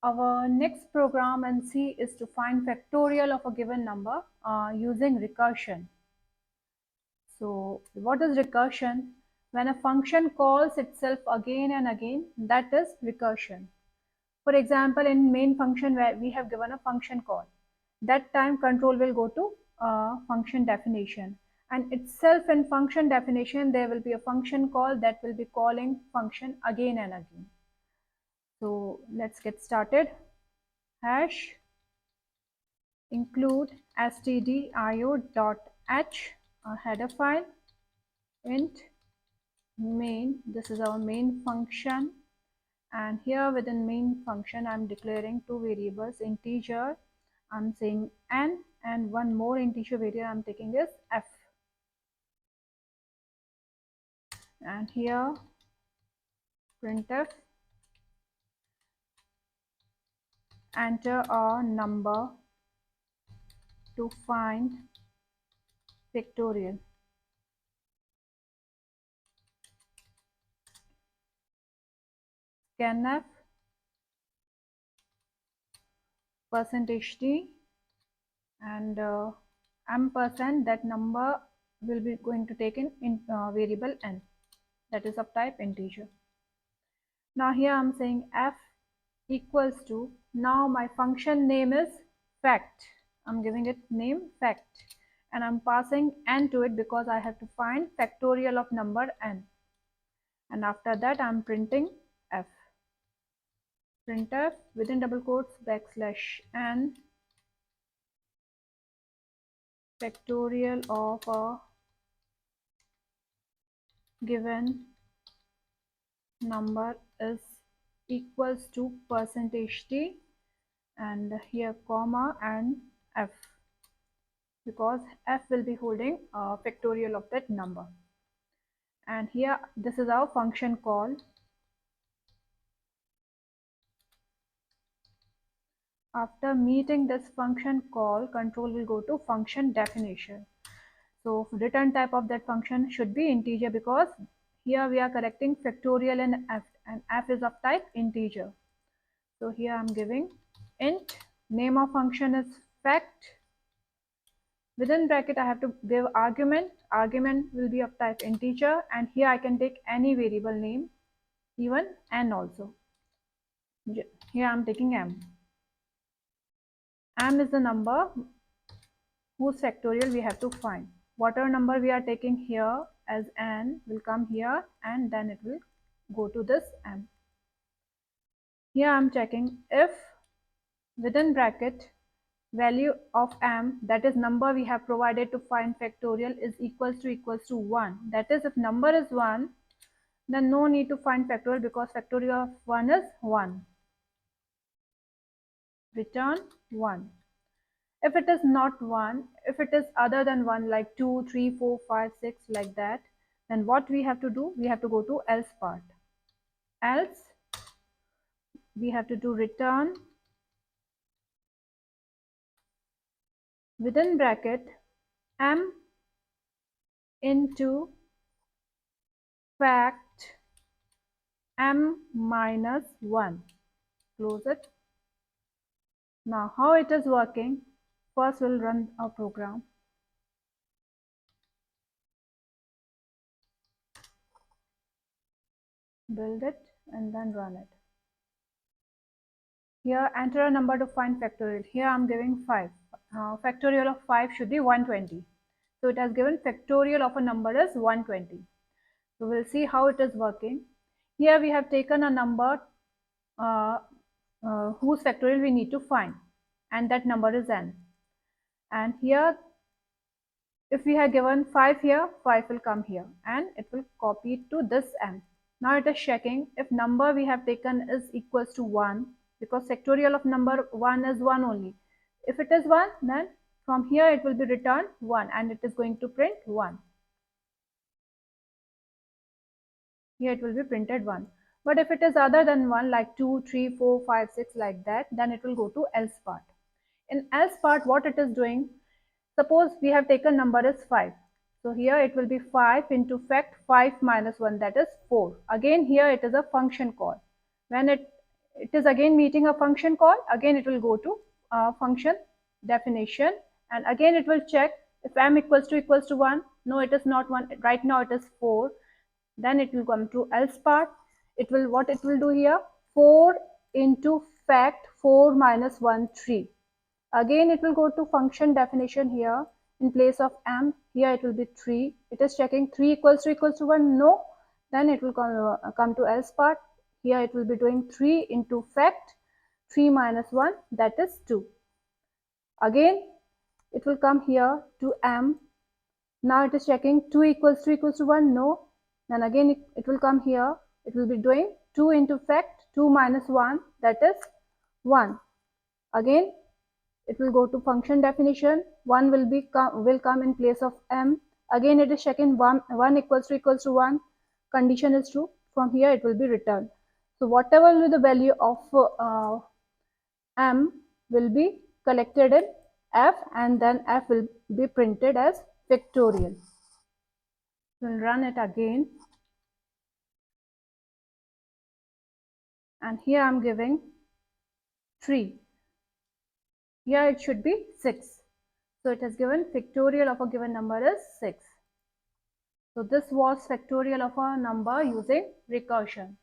Our next program in C is to find factorial of a given number using recursion. So what is recursion? When a function calls itself again and again, that is recursion. For example, in main function where we have given a function call, that time control will go to function definition, and itself in function definition there will be a function call that will be calling function again and again. So let's get started. Hash include stdio.h, a header file, int main, this is our main function, and here within main function I'm declaring two variables, integer I'm saying n, and one more integer variable I'm taking is f, and here printf, enter a number to find factorial. Scanf %d and ampersand, that number will be going to take in variable n, that is of type integer. Now here I'm saying f equals to, now my function name is fact, I'm giving it name fact, and I'm passing n to it because I have to find factorial of number n, and after that I'm printing f. Printf within double quotes \n factorial of a given number is equals to %d, and here comma and f, because f will be holding a factorial of that number. And here this is our function call. After meeting this function call, control will go to function definition. So return type of that function should be integer, because here we are correcting factorial in f, and f is of type integer. So here I'm giving int, name of function is fact, within bracket I have to give argument will be of type integer, and here I can take any variable name, even n also. Here I'm taking m. M is the number whose factorial we have to find. Whatever number we are taking here as n will come here, and then it will go to this m. Here I am checking if within bracket value of m, that is number we have provided to find factorial, is equals to 1. That is, if number is 1, then no need to find factorial, because factorial of 1 is 1. Return 1. If it is not 1, if it is other than 1, like 2, 3, 4, 5, 6, like that, then what we have to do? We have to go to else part. Else, we have to do return within bracket m into fact m minus 1. Close it. Now how it is working? First we'll run our program. Build it and then run it. Here enter a number to find factorial. Here I'm giving 5. Factorial of 5 should be 120. So it has given factorial of a number is 120. So we'll see how it is working. Here we have taken a number whose factorial we need to find, and that number is n. And here if we have given 5 here, 5 will come here and it will copy it to this m. Now it is checking if number we have taken is equals to 1, because factorial of number 1 is 1 only. If it is 1, then from here it will be returned 1, and it is going to print 1. Here it will be printed 1. But if it is other than 1, like 2, 3, 4, 5, 6, like that, then it will go to else part. In else part, what it is doing, suppose we have taken number is 5. So here it will be 5 into fact 5 minus 1, that is 4. Again here it is a function call. When it it is again meeting a function call, again it will go to function definition, and again it will check if m equals to 1. No, it is not 1, right now it is 4. Then it will come to else part. It will, what it will do here, 4 into fact 4 minus 1 3. Again it will go to function definition here. In place of m, here it will be 3. It is checking 3 equals to 1. No. Then it will come to else part. Here it will be doing 3 into fact 3 minus 1, that is 2. Again it will come here to m. Now it is checking 2 equals to 1. No. Then again it will come here. It will be doing 2 into fact 2 minus 1, that is 1. Again it will go to function definition. 1 will come in place of m. Again it is checking 1 equals to 1. Condition is true. From here it will be returned. So whatever will be the value of m will be collected in f, and then f will be printed as factorial. We'll run it again, and here I'm giving 3. Here it should be 6. So it has given factorial of a given number is 6. So this was factorial of a number using recursion.